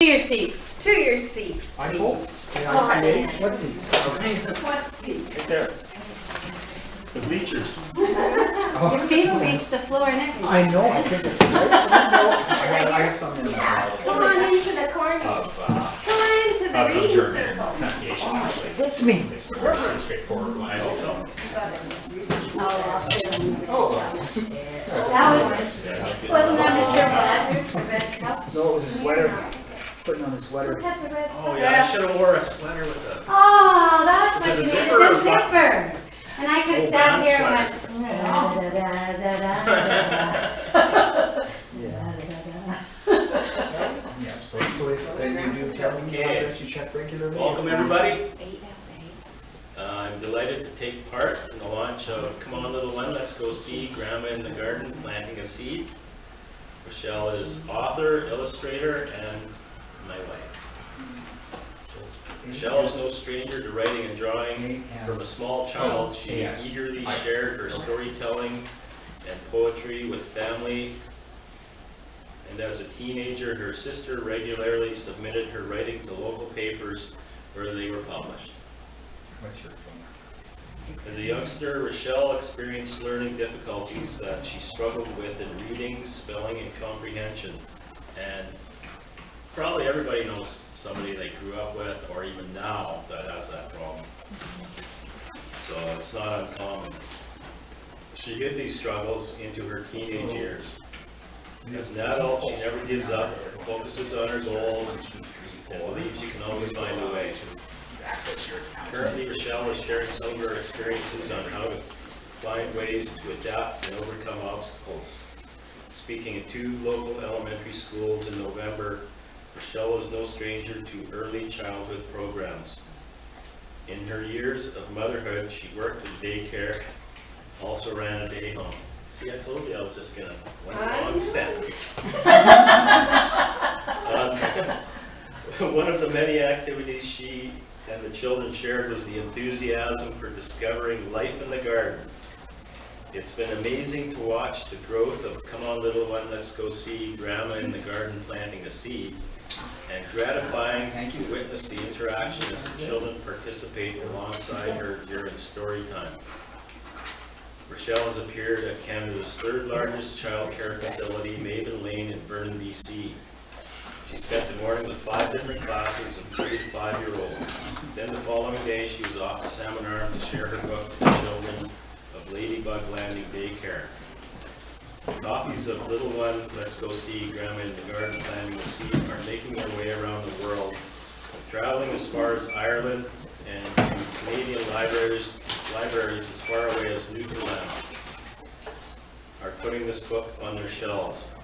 your seats. To your seats, I please. bolts. What seats? Okay. What seats? Right there. The bleachers. Your feet will reach the floor and everything. I know, I think it's great. I have something in Yeah, that. come on into the corner. Come on into the reading German circle. pronunciation, actually. Fits me. It's pretty straightforward. I hope so. That wasn't that Mr. Rogers, the red cup? No, it was a sweater. Putting on a sweater. Who had the red Oh cup? yeah, I should have wore a sweater with the. Oh, that's what Is you it a needed, zipper the or what? zipper. And I could Oh, sat brown here and sweater. went, da-da-da-da-da-da. Yes, so then you do Kevin, you check regularly? Welcome everybody. I'm delighted to take part in the launch of Come On Little One, Let's Go See Grandma in the Garden Planting a Seed. Rachelle is author, illustrator, and my wife. Rachelle is no stranger to writing and drawing. From a small child, she eagerly shared her storytelling and poetry with family. And as a teenager, her sister regularly submitted her writing to local papers where they were published. What's your phone? As a youngster, Rachelle experienced learning difficulties that she struggled with in reading, spelling, and comprehension. And probably everybody knows somebody they grew up with, or even now, that has that problem. So it's not uncommon. She hid these struggles into her teenage years. As an adult, she never gives up, focuses on her goals, and believes you can always find a way. Currently, Rachelle is sharing some of her experiences on how to find ways to adapt and overcome obstacles. Speaking at 2 local elementary schools in November, Rachelle is no stranger to early childhood programs. In her years of motherhood, she worked in daycare, also ran a day home. See, I told you I was just gonna one long sentence. One of the many activities she and the children shared was the enthusiasm for discovering life in the garden. It's been amazing to watch the growth of Come On Little One, Let's Go See Grandma in the Garden Planting a Seed, and gratifying to witness the interaction as the children participate alongside her during story time. Rachelle has appeared at Canada's 3rd largest child care facility, Maven Lane in Vernon, BC. She spent the morning with 5 different classes of 3 to 5-year-olds. Then the following day, she was off to Salmon Arm to share her book with the children of Ladybug Landing Daycare. Copies of Little One, Let's Go See Grandma in the Garden Planting a Seed are making their way around the world, traveling as far as Ireland and to Canadian libraries as far away as Newfoundland are putting this book on their shelves.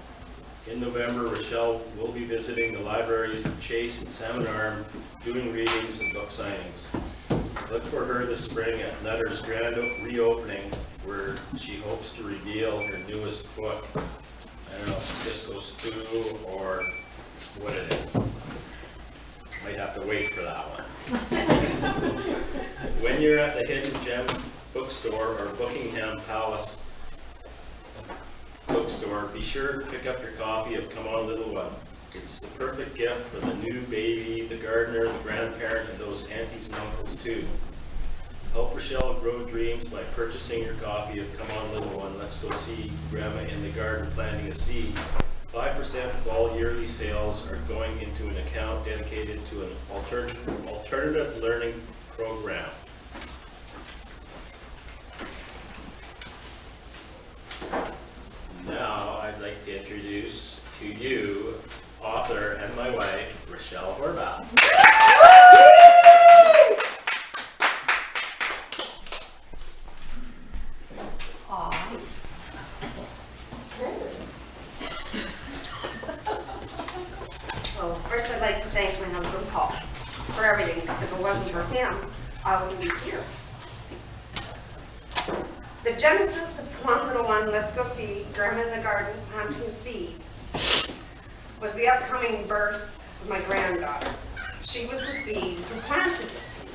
In November, Rachelle will be visiting the libraries of Chase and Salmon Arm, doing readings and book signings. Look for her this spring at Nutter's grand reopening, where she hopes to reveal her newest book. I don't know if Disco Stew or what it is. Might have to wait for that one. When you're at the Hidden Gem bookstore or Buckingham Palace bookstore, be sure to pick up your copy of Come On Little One. It's the perfect gift for the new baby, the gardener, the grandparent, and those aunties and uncles too. Help Rachelle grow dreams by purchasing your copy of Come On Little One, Let's Go See Grandma in the Garden Planting a Seed. 5% of all yearly sales are going into an account dedicated to an alternative learning program. Now, I'd like to introduce to you author and my wife, Rachelle Horvath. So first I'd like to thank my husband Paul for everything, because if it wasn't for him, I wouldn't be here. The genesis of Come On Little One, Let's Go See Grandma in the Garden Planting a Seed was the upcoming birth of my granddaughter. She was the seed who planted the seed.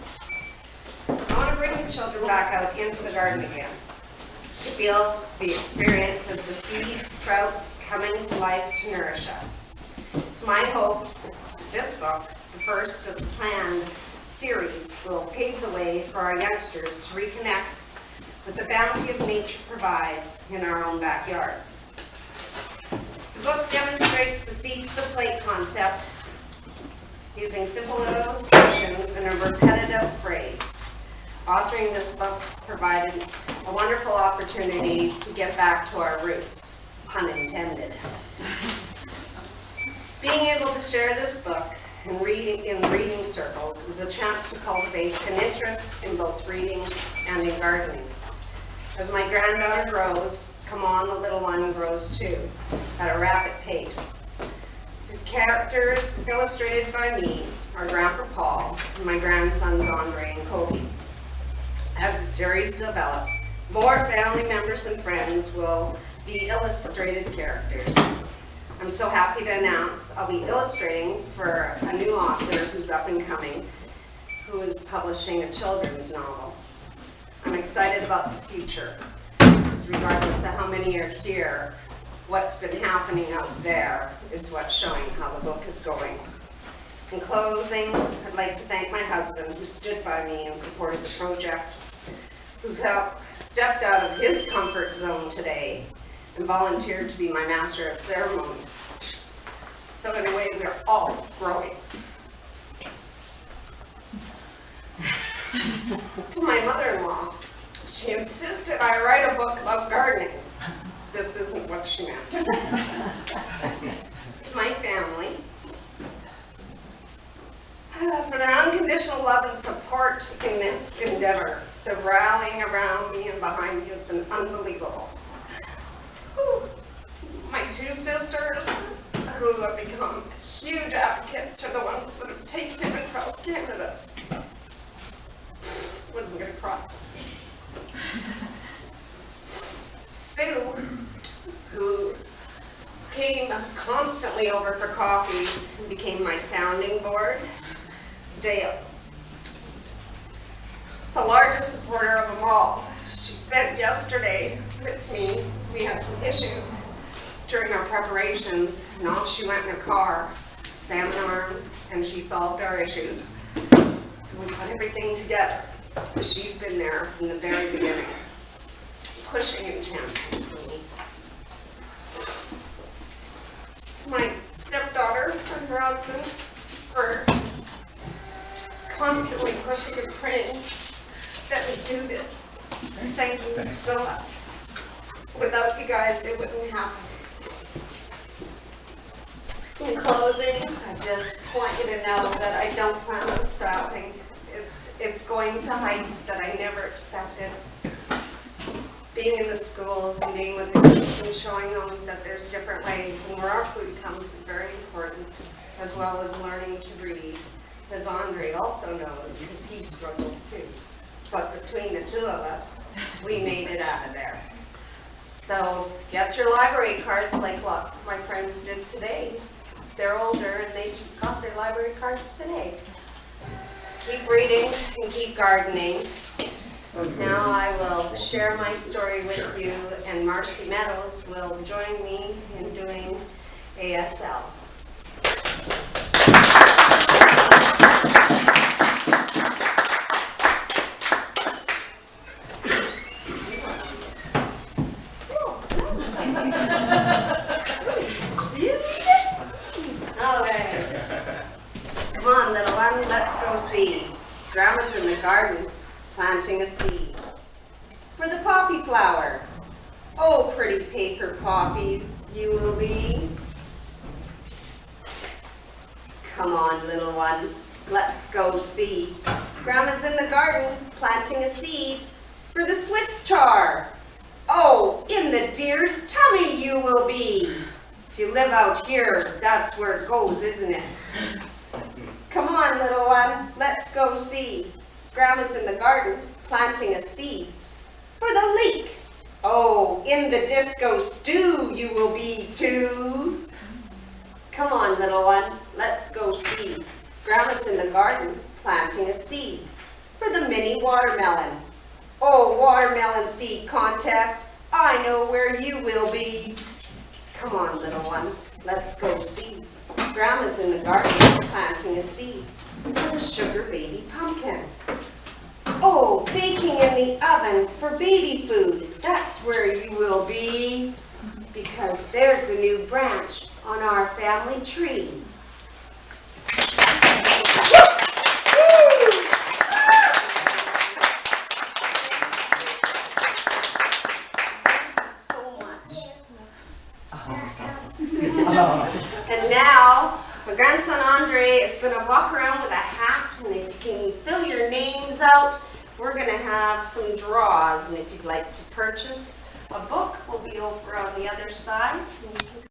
I want to bring the children back out into the garden again to feel the experience as the seed sprouts coming to life to nourish us. It's my hopes This book, the first of the planned series, will pave the way for our youngsters to reconnect with the bounty of nature provides in our own backyards. The book demonstrates the seed to the plate concept using simple illustrations and a repetitive phrase. Authoring this book has provided a wonderful opportunity to get back to our roots, pun intended. Being able to share this book and reading in reading circles is a chance to cultivate an interest in both reading and in gardening. As my granddaughter grows, come on, the little one grows too, at a rapid pace. The characters illustrated by me are Grandpa Paul and my grandsons Andre and Kobe. As the series develops, more family members and friends will be illustrated characters. I'm so happy to announce I'll be illustrating for a new author who's up and coming, who is publishing a children's novel. I'm excited about the future, because regardless of how many are here, what's been happening out there is what's showing how the book is going. In closing, I'd like to thank my husband who stood by me and supported the project, who stepped out of his comfort zone today and volunteered to be my master of ceremonies. So in a way, we're all growing. To my mother-in-law, she insisted I write a book about gardening. This isn't what she meant. To my family, for their unconditional love and support in this endeavor. The rallying around me and behind me has been unbelievable. My two sisters, who have become huge advocates, are the ones that have taken him across Canada. Wasn't gonna cry. Sue, who came constantly over for coffees and became my sounding board. Dale, the largest supporter of them all. She spent yesterday with me. We had some issues during our preparations, and off she went in her car, salmon arm, and she solved our issues. And we put everything together. She's been there from the very beginning, pushing and championing for me. To my stepdaughter and her husband for constantly pushing and praying that we do this. Thank you so much. Without you guys, it wouldn't happen. In closing, I just want you to know that I don't plan on stopping. It's going to heights that I never expected. Being in the schools and being with the kids and showing them that there's different ways and where our food comes is very important, as well as learning to read, as Andre also knows, because he struggled too. But between the two of us, we made it out of there. So get your library cards like lots of my friends did today. They're older and they just got their library cards today. Keep reading and keep gardening. Now I will share my story with you, and Marcy Meadows will join me in doing ASL. Come on, little one, let's go see. Grandma's in the garden, planting a seed. For the poppy flower. Oh, pretty paper poppy you will be. Come on, little one, let's go see. Grandma's in the garden, planting a seed. For the Swiss char. Oh, in the deer's tummy you will be. If you live out here, that's where it goes, isn't it? Come on, little one, let's go see. Grandma's in the garden, planting a seed. For the leek. Oh, in the disco stew you will be too. Come on, little one, let's go see. Grandma's in the garden, planting a seed. For the mini watermelon. Oh, watermelon seed contest, I know where you will be. Come on, little one, let's go see. Grandma's in the garden planting a seed for a sugar baby pumpkin. Oh, baking in the oven for baby food. That's where you will be, because there's a new branch on our family tree. And now, my grandson Andre is going to walk around with a hat, and if you can fill your names out, we're going to have some draws. And if you'd like to purchase a book, we'll be over on the other side.